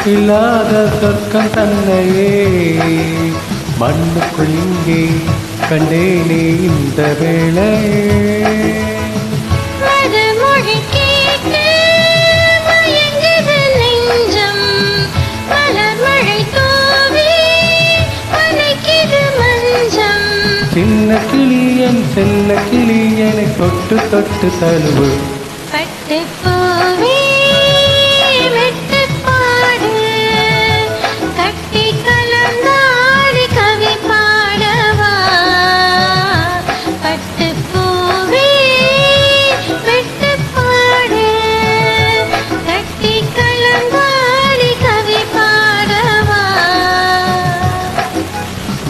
இல்லாத சொர்க்கம் தன்னையே மண்ணுக்குள் இங்கே கண்டேனே இந்த வேளை. சின்ன கிளியன் செல்ல கிளியனை தொட்டு தொட்டு தழுவு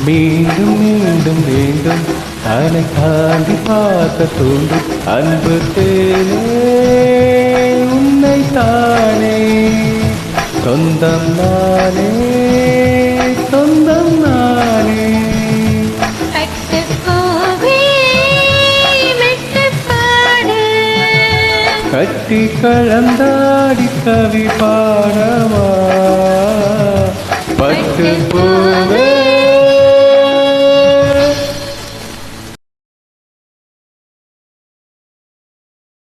மீண்டும் மீண்டும் மீண்டும் தன்னை தாண்டி பார்க்க தூண்டும் அன்பு தேனே உன்னை தானே சொந்தம் நானே சொந்தம் நானே. கட்டி கலந்தாடி கவி பாடவா பட்டு பூவே